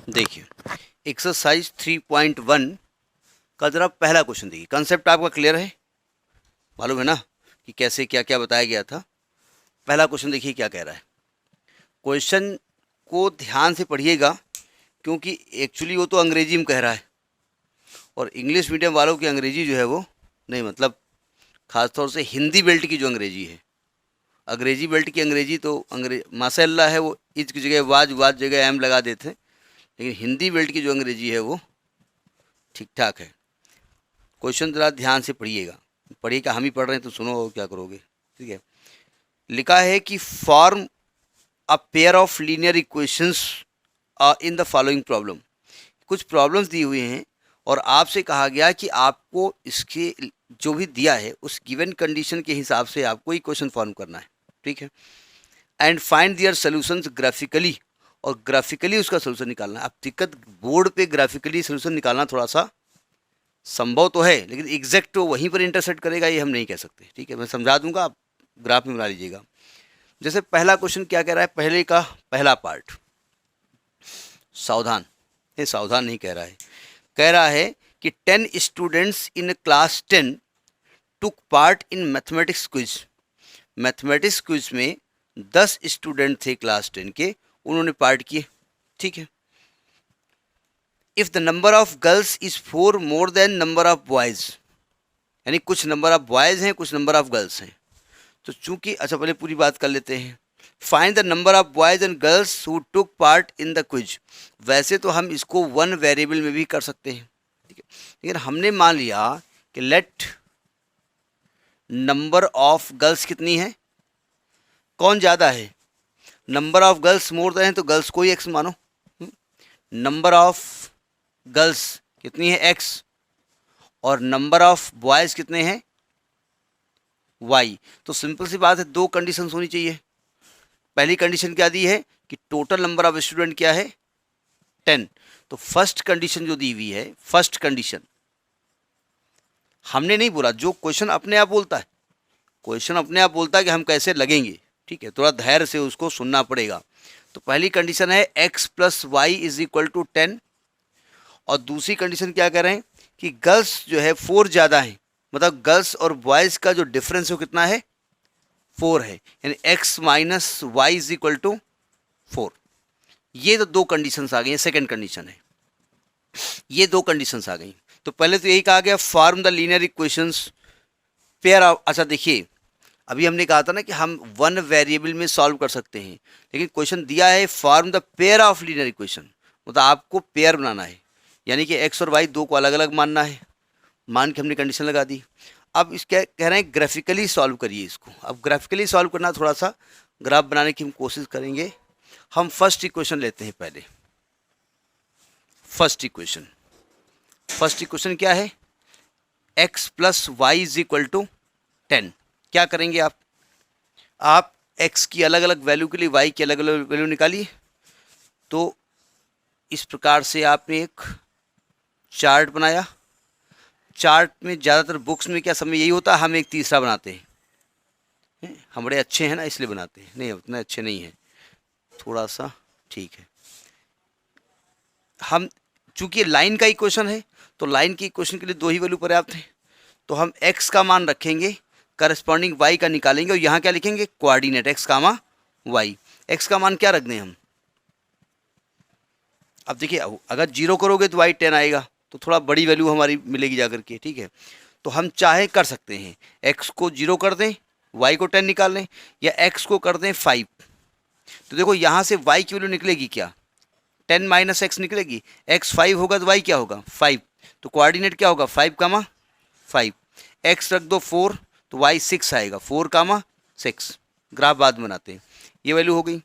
देखिए एक्सरसाइज 3.1 का जरा पहला क्वेश्चन देखिए। कंसेप्ट आपका क्लियर है, मालूम है ना कि कैसे क्या क्या बताया गया था। पहला क्वेश्चन देखिए क्या कह रहा है। क्वेश्चन को ध्यान से पढ़िएगा क्योंकि एक्चुअली वो तो अंग्रेजी में कह रहा है और इंग्लिश मीडियम वालों की अंग्रेजी जो है वो नहीं, मतलब ख़ासतौर से हिंदी बेल्ट की जो अंग्रेजी है, अंग्रेजी बेल्ट की अंग्रेजी तो माशाअल्लाह है, वो इज की जगह वाज जगह एम लगा देते हैं, लेकिन हिंदी बेल्ट की जो अंग्रेजी है वो ठीक ठाक है। क्वेश्चन ज़रा ध्यान से पढ़िएगा, पढ़िएगा, हम ही पढ़ रहे हैं तो सुनो और क्या करोगे। ठीक है, लिखा है कि form a pair of linear equations in the following problem. कुछ प्रॉब्लम्स दी हुई हैं और आपसे कहा गया कि आपको इसके जो भी दिया है उस गिवन कंडीशन के हिसाब से आपको इक्वेशन फॉर्म करना है। ठीक है, and find their solutions graphically, और ग्राफिकली उसका सोल्यूशन निकालना है। अब दिक्कत बोर्ड पे ग्राफिकली सोल्यूशन निकालना थोड़ा सा संभव तो है, लेकिन एग्जैक्ट तो वहीं पर इंटरसेक्ट करेगा ये हम नहीं कह सकते। ठीक है, मैं समझा दूंगा, आप ग्राफ में बना लीजिएगा। जैसे पहला क्वेश्चन क्या कह रहा है, पहले का पहला पार्ट, सावधान, ये सावधान नहीं कह रहा है, कह रहा है कि 10 students in class 10 took part in mathematics quiz. Mathematics quiz में 10 स्टूडेंट थे क्लास 10 के, उन्होंने पार्ट किए। ठीक है, if the number of girls is 4 more than number of boys, यानी कुछ नंबर ऑफ बॉयज़ हैं कुछ नंबर ऑफ गर्ल्स हैं। तो चूंकि, अच्छा पहले पूरी बात कर लेते हैं। Find the number of boys and girls who took part in the quiz. वैसे तो हम इसको वन वेरिएबल में भी कर सकते हैं, ठीक है, लेकिन हमने मान लिया कि लेट नंबर ऑफ गर्ल्स कितनी है, कौन ज़्यादा है, number of girls more than है तो गर्ल्स को ही एक्स मानो। नंबर ऑफ गर्ल्स कितनी है एक्स, और नंबर ऑफ बॉयज़ कितने हैं वाई। तो सिंपल सी बात है, दो कंडीशंस होनी चाहिए। पहली कंडीशन क्या दी है कि टोटल नंबर ऑफ स्टूडेंट क्या है 10। तो फर्स्ट कंडीशन जो दी हुई है, फर्स्ट कंडीशन हमने नहीं बोला, जो क्वेश्चन अपने आप बोलता है, क्वेश्चन अपने आप बोलता है कि हम कैसे लगेंगे। ठीक है, थोड़ा धैर्य से उसको सुनना पड़ेगा। तो पहली कंडीशन है x plus Y is equal to 10, और दूसरी कंडीशन क्या कह रहे हैं कि गर्ल्स जो है 4 ज़्यादा है, मतलब गर्ल्स और बॉयज़ का जो डिफरेंस है वो कितना है 4 है, यानी x minus Y is equal to 4। ये तो दो कंडीशंस आ गई हैं, सेकेंड कंडीशन है, ये दो कंडीशंस आ गई। तो पहले तो यही कहा गया form the linear equations pair of. अच्छा देखिए, अभी हमने कहा था ना कि हम वन वेरिएबल में सॉल्व कर सकते हैं, लेकिन क्वेश्चन दिया है form the pair of linear equation, मतलब आपको पेयर बनाना है, यानी कि एक्स और वाई दो को अलग अलग मानना है। मान के हमने कंडीशन लगा दी। अब इस क्या कह रहे हैं, ग्राफिकली सॉल्व करिए इसको। अब ग्राफिकली सॉल्व करना, थोड़ा सा ग्राफ बनाने की हम कोशिश करेंगे। हम फर्स्ट इक्वेशन लेते हैं पहले। फर्स्ट इक्वेशन क्या है, x plus Y is equal to 10। क्या करेंगे आप x की अलग अलग वैल्यू के लिए y की अलग अलग वैल्यू निकालिए। तो इस प्रकार से आपने एक चार्ट बनाया। चार्ट में ज़्यादातर बुक्स में क्या समय यही होता है, हम एक तीसरा बनाते हैं। हम बड़े अच्छे हैं ना इसलिए बनाते हैं, नहीं उतने अच्छे नहीं हैं, थोड़ा सा ठीक है। हम चूंकि लाइन का इक्वेशन है तो लाइन की इक्वेशन के लिए दो ही वैल्यू पर्याप्त है। तो हम x का मान रखेंगे, करस्पॉन्डिंग y का निकालेंगे, और यहाँ क्या लिखेंगे कोऑर्डिनेट x कामा y। x का मान क्या रख दें हम, अब देखिए अगर 0 करोगे तो y 10 आएगा, तो थोड़ा बड़ी वैल्यू हमारी मिलेगी जाकर के। ठीक है, तो हम चाहे कर सकते हैं x को 0 कर दें, y को 10 निकाल लें, या x को कर दें 5। तो देखो यहाँ से y की वैल्यू निकलेगी क्या, 10 माइनस एक्स निकलेगी, x 5 होगा तो y क्या होगा 5। तो कोऑर्डिनेट क्या होगा 5 कामा 5, x रख दो 4 तो y 6 आएगा, 4 कामा 6। ग्राफ बाद में बनाते हैं, ये वैल्यू हो गई।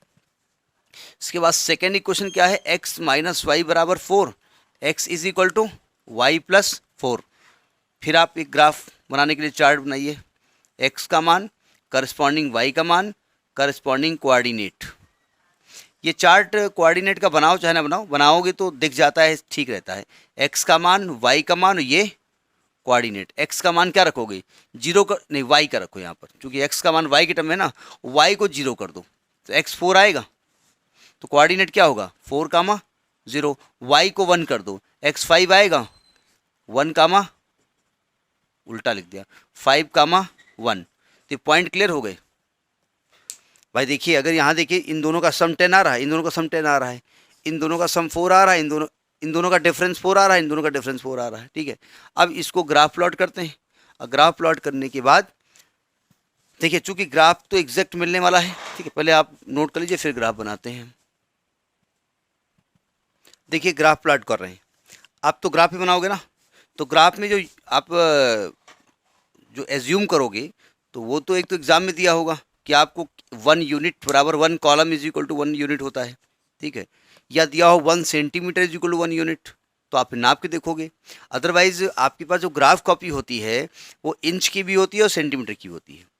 इसके बाद सेकेंड इक्वेशन क्या है, x माइनस वाई बराबर 4, x is equal to Y plus 4। फिर आप एक ग्राफ बनाने के लिए चार्ट बनाइए, x का मान, करस्पॉन्डिंग y का मान, करस्पॉन्डिंग कोऑर्डिनेट। ये चार्ट कोऑर्डिनेट का बनाओ चाहे ना बनाओ, बनाओगे तो दिख जाता है, ठीक रहता है। x का मान, y का मान, ये कोऑर्डिनेट। x का मान क्या रखोगे 0 का नहीं, y का रखो यहाँ पर, क्योंकि x का मान y के टर्म में ना, y को 0 कर दो तो x 4 आएगा। तो कोऑर्डिनेट क्या होगा 4 कामा 0, y को 1 कर दो, x 5 आएगा, 1 कामा, उल्टा लिख दिया, 5 कामा 1। तो पॉइंट क्लियर हो गए भाई। देखिए अगर यहाँ देखिए इन दोनों का सम 10 आ रहा है, इन दोनों का सम 10 आ रहा है, इन दोनों का सम 4 आ रहा है, इन दोनों का डिफरेंस 4 आ रहा है, इन दोनों का डिफरेंस 4 आ रहा है, ठीक है। अब इसको ग्राफ प्लॉट करते हैं, और ग्राफ प्लॉट करने के बाद देखिए चूंकि ग्राफ तो एग्जैक्ट मिलने वाला है, ठीक है, पहले आप नोट कर लीजिए फिर ग्राफ बनाते हैं। देखिए ग्राफ प्लॉट कर रहे हैं, आप तो ग्राफ ही बनाओगे ना, तो ग्राफ में जो आप जो एज्यूम करोगे तो वो तो एक तो एग्जाम में दिया होगा कि आपको 1 यूनिट बराबर 1 column is equal to 1 unit होता है, ठीक है, या दिया हो 1 centimetre is equal to 1 unit, तो आप नाप के देखोगे। अदरवाइज आपके पास जो ग्राफ कॉपी होती है वो इंच की भी होती है और सेंटीमीटर की होती है।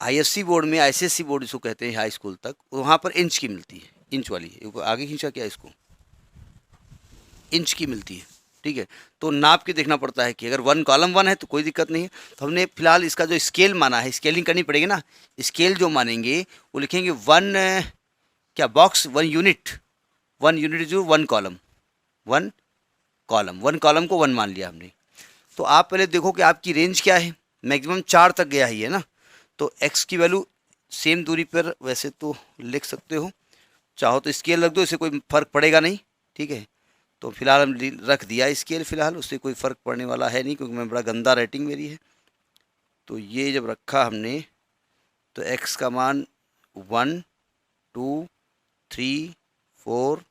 आईएससी बोर्ड में, आईसीएससी बोर्ड इसको कहते हैं हाई स्कूल तक, वहाँ पर इंच की मिलती है, इंच वाली, आगे खींचा क्या इसको, इंच की मिलती है, ठीक है। तो नाप के देखना पड़ता है कि अगर 1 कॉलम 1 है तो कोई दिक्कत नहीं है। तो हमने फिलहाल इसका जो स्केल माना है, स्केलिंग करनी पड़ेगी ना, स्केल जो मानेंगे वो लिखेंगे 1 क्या बॉक्स 1 यूनिट, 1 यूनिट जो 1 कॉलम, 1 कॉलम, 1 कॉलम को 1 मान लिया हमने। तो आप पहले देखो कि आपकी रेंज क्या है, मैक्सिमम 4 तक गया ही है ना, तो x की वैल्यू सेम दूरी पर वैसे तो लिख सकते हो, चाहो तो स्केल रख दो, इससे कोई फ़र्क पड़ेगा नहीं, ठीक है। तो फिलहाल हम रख दिया स्केल, फिलहाल उससे कोई फ़र्क पड़ने वाला है नहीं, क्योंकि मैं बड़ा गंदा रेटिंग मेरी है। तो ये जब रखा हमने तो x का मान 1 2 3 4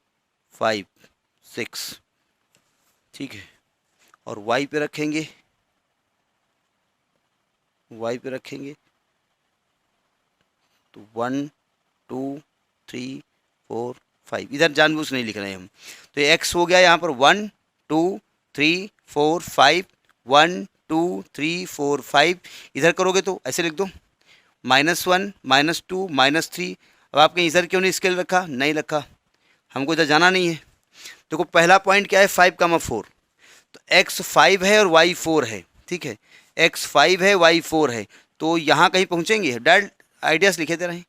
5 6, ठीक है, और y पे रखेंगे, y पे रखेंगे तो 1 2 3 4 5, इधर जानबूझ नहीं लिख रहे हैं हम। तो ये x हो गया यहाँ पर 1 2 3 4 5, 1 2 3 4 5, इधर करोगे तो ऐसे लिख दो -1 -2 -3। अब आपने इधर क्यों नहीं स्केल रखा, नहीं रखा, हमको इधर जाना नहीं है। देखो पहला पॉइंट क्या है, 5,4, तो x 5 है और y 4 है, ठीक है, x 5 है y 4 है, तो यहाँ कहीं पहुँचेंगे, डायरेक्ट आइडियाज लिखे दे रहे हैं,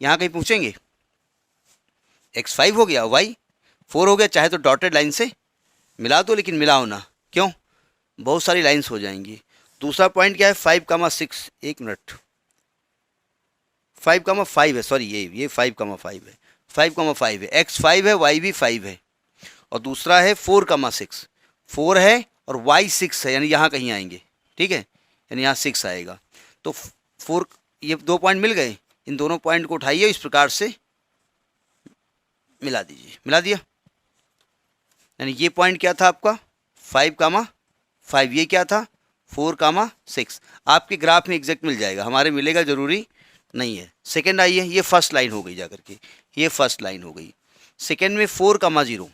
यहाँ कहीं पहुँचेंगे, x 5 हो गया y 4 हो गया, चाहे तो डॉटेड लाइन से मिला दो, लेकिन मिलाओ ना, क्यों, बहुत सारी लाइंस हो जाएंगी। दूसरा पॉइंट क्या है, 5,6, एक मिनट, 5,5 है, सॉरी ये 5,5 है, 5,5 है, x 5 है y भी 5 है, और दूसरा है 4,6, 4 है और y 6 है, यानी यहाँ कहीं आएंगे, ठीक है, यानी यहाँ 6 आएगा। तो 4, ये 2 पॉइंट मिल गए, इन दोनों पॉइंट को उठाइए, इस प्रकार से मिला दीजिए, मिला दिया, यानी ये पॉइंट क्या था आपका 5,5, ये क्या था 4,6। आपके ग्राफ में एग्जैक्ट मिल जाएगा, हमारे मिलेगा ज़रूरी नहीं है। सेकंड आइए, ये फर्स्ट लाइन हो गई जाकर के, ये फर्स्ट लाइन हो गई। सेकंड में 4,0,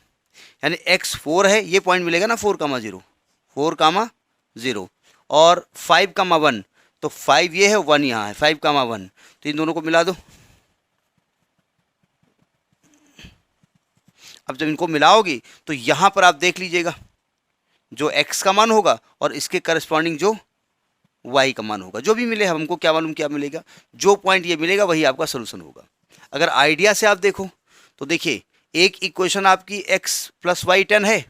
यानी x 4 है, ये पॉइंट मिलेगा ना 4,0, 4,0, और 5,1, तो 5 ये है, 1 यहाँ है, 5,1, तो इन दोनों को मिला दो। अब जब इनको मिलाओगे तो यहाँ पर आप देख लीजिएगा, जो x का मान होगा और इसके करस्पॉन्डिंग जो y का मान होगा, जो भी मिले, हमको क्या मालूम क्या मिलेगा, जो पॉइंट ये मिलेगा वही आपका सोल्यूशन होगा। अगर आइडिया से आप देखो तो देखिए, एक इक्वेशन आपकी x + y 10 है,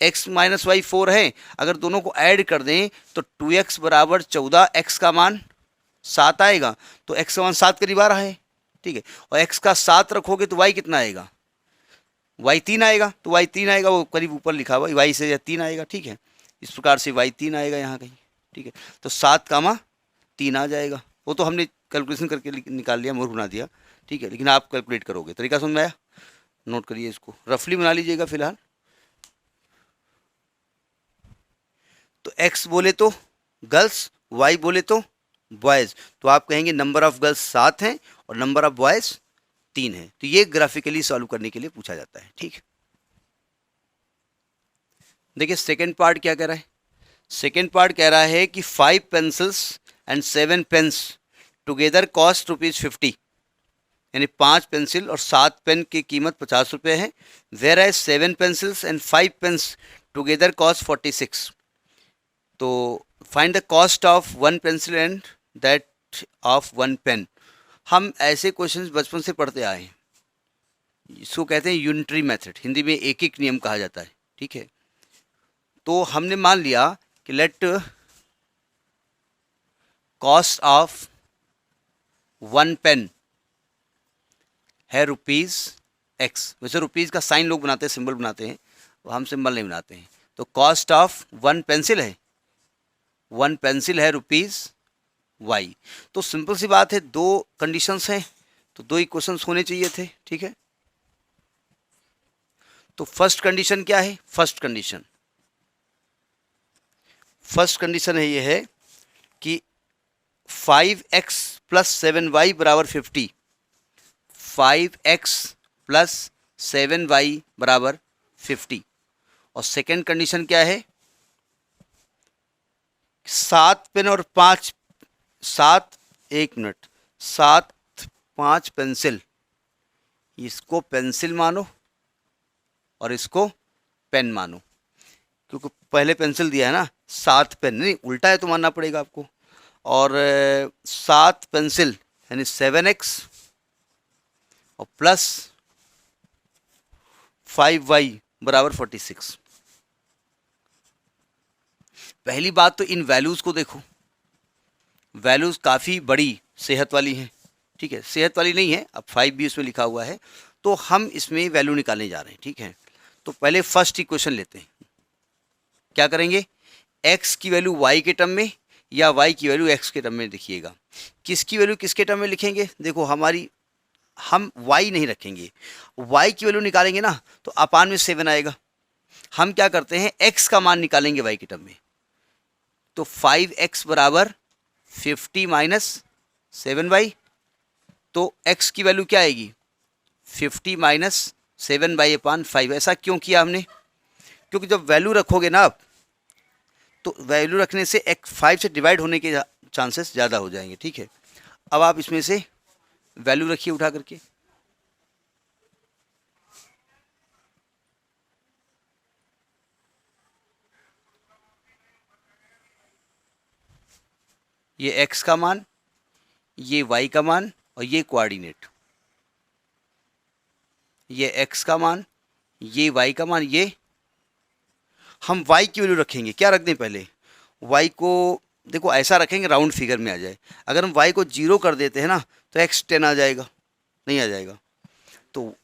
x - y 4 है, अगर दोनों को ऐड कर दें तो 2x = 14, x का मान 7 आएगा, तो x का मान 7 करीब आ रहा है, ठीक है, और x का 7 रखोगे तो y कितना आएगा, y 3 आएगा, तो y 3 आएगा, वो करीब ऊपर लिखा हुआ y से 3 आएगा, ठीक है, इस प्रकार से y 3 आएगा यहाँ कहीं, ठीक है, तो 7,3 आ जाएगा। वो तो हमने कैलकुलेशन करके निकाल लिया, मूर्ख बना दिया, ठीक है, लेकिन आप कैलकुलेट करोगे, तरीका समझ में आया, नोट करिए, इसको रफली बना लीजिएगा फिलहाल। तो x बोले तो गर्ल्स, y बोले तो बॉयज़, तो आप कहेंगे नंबर ऑफ गर्ल्स 7 हैं और नंबर ऑफ बॉयज़ 3 है। तो ये ग्राफिकली सॉल्व करने के लिए पूछा जाता है, ठीक। देखिए सेकेंड पार्ट क्या कह रहा है, सेकेंड पार्ट कह रहा है कि 5 pencils and 7 pens together cost ₹50, यानी 5 पेंसिल और 7 पेन की कीमत 50 रुपये है। Whereas 7 pencils and 5 pens together cost 46। तो find the cost of 1 pencil and that of 1 pen. हम ऐसे क्वेश्चंस बचपन से पढ़ते आए हैं, इसको कहते हैं यूनिटरी मेथड, हिंदी में एक एक नियम कहा जाता है, ठीक है। तो हमने मान लिया कि लेट कॉस्ट ऑफ 1 पेन है रुपीज़ एक्स। वैसे रुपीज़ का साइन लोग बनाते हैं, सिंबल बनाते हैं, हम सिंबल नहीं बनाते हैं। तो कॉस्ट ऑफ 1 पेंसिल है, 1 पेंसिल है रुपीज़ वाई। तो सिंपल सी बात है, दो कंडीशंस हैं तो दो इक्वेशंस होने चाहिए थे, ठीक है। तो फर्स्ट कंडीशन क्या है? फर्स्ट कंडीशन है, ये है कि 5x प्लस 7y बराबर 50, 5x प्लस 7y बराबर 50। और सेकेंड कंडीशन क्या है? 7 पेन और 5, 7, 1 मिनट, 7 5 पेंसिल, इसको पेंसिल मानो और इसको पेन मानो, क्योंकि पहले पेंसिल दिया है ना, 7 पेन, नहीं उल्टा है तो मानना पड़ेगा आपको। और 7 पेंसिल यानी 7x और प्लस 5y बराबर 46। पहली बात तो इन वैल्यूज को देखो, वैल्यूज काफ़ी बड़ी सेहत वाली हैं, ठीक है। सेहत वाली नहीं है, अब 5 भी उसमें लिखा हुआ है, तो हम इसमें वैल्यू निकालने जा रहे हैं, ठीक है। तो पहले फर्स्ट इक्वेशन लेते हैं। क्या करेंगे? x की वैल्यू y के टर्म में या y की वैल्यू x के टर्म में लिखिएगा। किसकी वैल्यू किसके टर्म में लिखेंगे? देखो हम y नहीं रखेंगे, y की वैल्यू निकालेंगे ना तो अपान में 7 आएगा। हम क्या करते हैं, x का मान निकालेंगे y के टर्म में। तो 5x बराबर 50 माइनस 7y, तो x की वैल्यू क्या आएगी? 50 माइनस 7/5। ऐसा क्यों किया हमने? क्योंकि जब वैल्यू रखोगे ना आप, तो वैल्यू रखने से एक 5 से डिवाइड होने के चांसेस ज़्यादा हो जाएंगे, ठीक है। अब आप इसमें से वैल्यू रखिए उठा करके। ये x का मान, ये y का मान और ये कोऑर्डिनेट, ये x का मान, ये y का मान, ये हम y की वैल्यू रखेंगे। क्या रख दें पहले? y को देखो ऐसा रखेंगे राउंड फिगर में आ जाए। अगर हम y को 0 कर देते हैं ना तो x 10 आ जाएगा, नहीं आ जाएगा। तो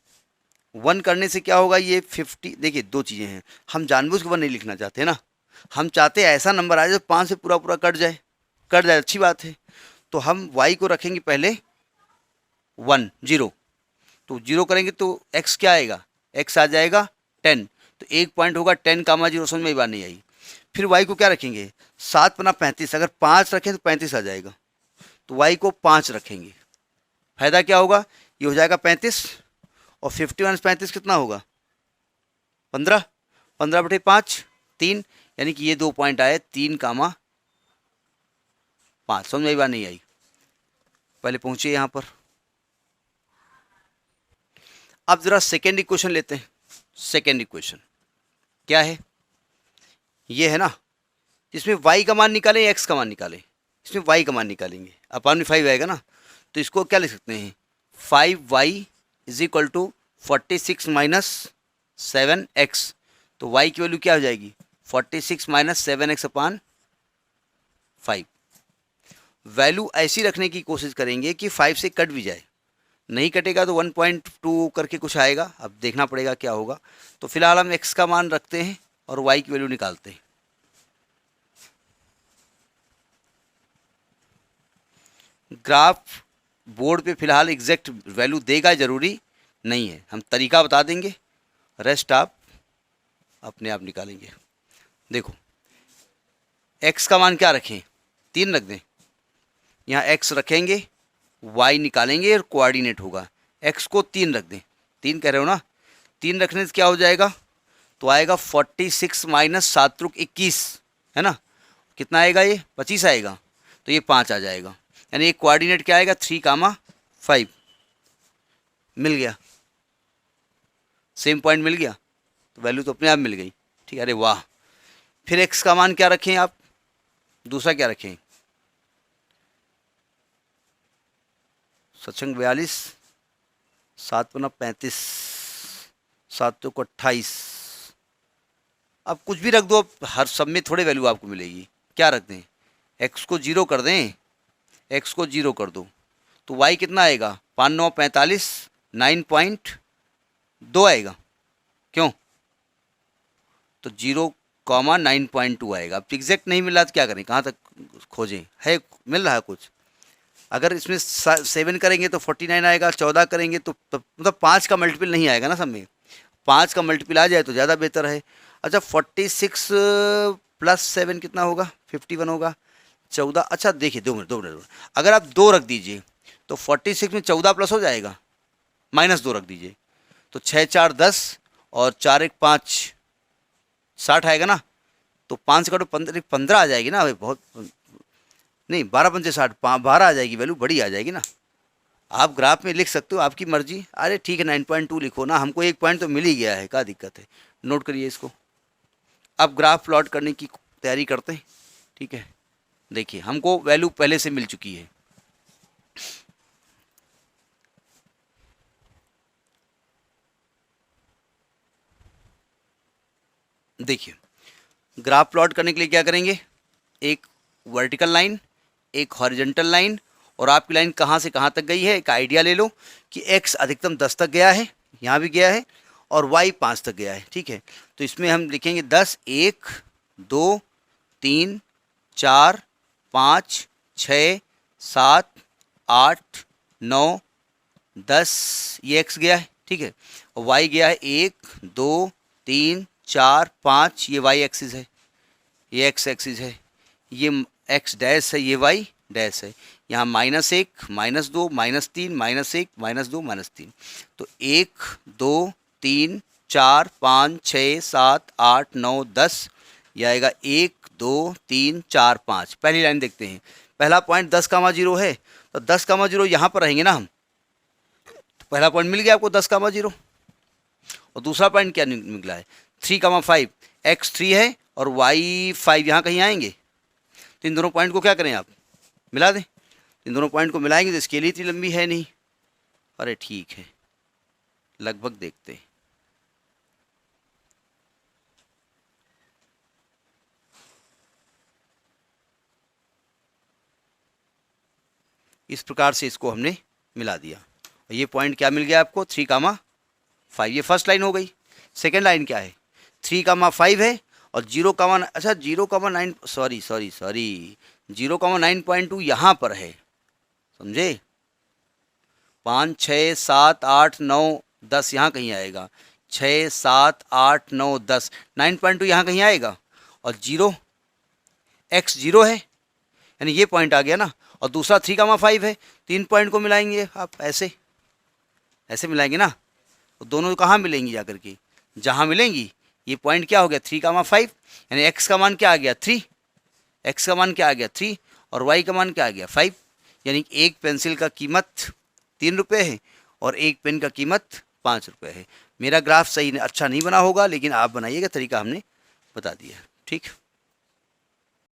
1 करने से क्या होगा? ये 50, देखिए दो चीज़ें हैं, हम जानबूझ के 1 नहीं लिखना चाहते ना, हम चाहते हैं ऐसा नंबर आ जाए 5 से पूरा पूरा कट जाए, अच्छी बात है। तो हम y को रखेंगे पहले 1 0, तो 0 करेंगे तो x क्या आएगा? x आ जाएगा 10, तो एक पॉइंट होगा 10 कामा 0। समझ में बात नहीं आई? फिर y को क्या रखेंगे? 7 पना 35, अगर 5 रखें तो 35 आ जाएगा, तो y को 5 रखेंगे। फायदा क्या होगा? ये हो जाएगा 35 और 50 माइनस 35 कितना होगा? 15, 15/5 3, यानी कि ये 2 पॉइंट आए 3 कामा 5। समझ में बात नहीं आई? पहले पहुंचे यहाँ पर। अब जरा सेकेंड इक्वेशन लेते हैं। सेकेंड इक्वेशन क्या है? ये है ना, इसमें y का मान निकालें या x का मान निकालें? इसमें y का मान निकालेंगे, अपान में 5 आएगा ना, तो इसको क्या लिख सकते हैं? 5y is equal to 46 minus 7x। तो y की वैल्यू क्या हो जाएगी? 46 माइनस 7x अपान 5। वैल्यू ऐसी रखने की कोशिश करेंगे कि 5 से कट भी जाए, नहीं कटेगा तो 1.2 करके कुछ आएगा, अब देखना पड़ेगा क्या होगा। तो फिलहाल हम x का मान रखते हैं और y की वैल्यू निकालते हैं। ग्राफ बोर्ड पे फिलहाल एग्जैक्ट वैल्यू देगा जरूरी नहीं है, हम तरीका बता देंगे, रेस्ट आप अपने आप निकालेंगे। देखो x का मान क्या रखें? 3 रख दें, यहाँ x रखेंगे, y निकालेंगे और कोऑर्डिनेट होगा, x को 3 रख दें। 3 कह रहे हो ना, 3 रखने से क्या हो जाएगा? तो आएगा 46 माइनस 7 × 21, है ना, कितना आएगा? ये 25 आएगा, तो ये 5 आ जाएगा, यानी एक कोऑर्डिनेट क्या आएगा? 3,5। मिल गया, सेम पॉइंट मिल गया, तो वैल्यू तो अपने आप मिल गई, ठीक है। अरे वाह! फिर x का मान क्या रखें आप? दूसरा क्या रखें? सत्संग 42, 7 × 35, 7 को 28। अब कुछ भी रख दो, अब हर सब में थोड़े वैल्यू आपको मिलेगी। क्या रख दें, एक्स को 0 कर दें, एक्स को 0 कर दो तो वाई कितना आएगा, 5 9 45, 9.2 आएगा। क्यों, तो 0,9.2 आएगा। अब एग्जैक्ट नहीं मिल रहा तो क्या करें, कहाँ तक खोजें, है मिल रहा है कुछ। अगर इसमें 7 करेंगे तो 49 आएगा, 14 करेंगे तो मतलब 5 का मल्टीपल नहीं आएगा ना सब में, 5 का मल्टीपल आ जाए तो ज़्यादा बेहतर है। अच्छा 46 प्लस 7 कितना होगा, 51 होगा। 14, अच्छा देखिए 2 मिनट, अगर आप 2 रख दीजिए तो 46 में 14 प्लस हो जाएगा, -2 रख दीजिए तो 6 4 10 और 4 1 5 60 आएगा ना। तो 5 से काटो 15 आ जाएगी ना, बहुत नहीं, 12 पंचे 60, 12 आ जाएगी, वैल्यू बड़ी आ जाएगी ना। आप ग्राफ में लिख सकते हो, आपकी मर्जी। अरे ठीक है 9.2 लिखो ना, हमको 1 पॉइंट तो मिल ही गया है, क्या दिक्कत है। नोट करिए इसको। अब ग्राफ प्लॉट करने की तैयारी करते हैं, ठीक है। देखिए हमको वैल्यू पहले से मिल चुकी है। देखिए ग्राफ प्लॉट करने के लिए क्या करेंगे, एक वर्टिकल लाइन, एक हॉरिजॉन्टल लाइन, और आपकी लाइन कहाँ से कहाँ तक गई है एक आइडिया ले लो कि x अधिकतम 10 तक गया है, यहाँ भी गया है, और y 5 तक गया है, ठीक है। तो इसमें हम लिखेंगे 10, 1 2 3 4 5 6 7 8 9 10, ये x गया है, ठीक है। और y गया है 1 2 3 4 5, ये y एक्सिस है, ये x एक्सिस है, ये x डैश है, ये y डैश है। यहाँ -1 -2 -3 -1 -2 -3, तो 1 2 3 4 5 6 7 8 9 10, यह आएगा 1 2 3 4 5। पहली लाइन देखते हैं, पहला पॉइंट 10,0 है, तो 10,0 यहाँ पर रहेंगे ना हम, तो पहला पॉइंट मिल गया आपको 10,0। और दूसरा पॉइंट क्या निकला है, 3,5, x 3 है और y 5 यहाँ कहीं आएंगे। तो इन दोनों पॉइंट को क्या करें, आप मिला दें। इन दोनों पॉइंट को मिलाएंगे तो इसके लिए इतनी लंबी है नहीं। अरे ठीक है, लगभग देखते हैं। इस प्रकार से इसको हमने मिला दिया, और ये पॉइंट क्या मिल गया आपको, 3,5। ये फर्स्ट लाइन हो गई। सेकेंड लाइन क्या है, 3,5 है और 0, अच्छा 0,9, सॉरी 0,9.2 यहाँ पर है, समझे। 5 6 7 8 9 10 यहाँ कहीं आएगा, 6 7 8 9 10, 9.2 यहाँ कहीं आएगा, और 0 x 0 है, यानी ये पॉइंट आ गया ना। और दूसरा 3,5 है, 3 पॉइंट को मिलाएंगे आप, ऐसे मिलाएंगे ना, तो दोनों कहाँ मिलेंगी जाकर के, जहाँ मिलेंगी। ये पॉइंट क्या हो गया 3,5, यानी x का मान क्या आ गया 3, x का मान क्या आ गया 3, और y का मान क्या आ गया 5। यानी एक पेंसिल का कीमत 3 रुपये है और एक पेन का कीमत 5 रुपये है। मेरा ग्राफ सही अच्छा नहीं बना होगा, लेकिन आप बनाइएगा, तरीका हमने बता दिया, ठीक।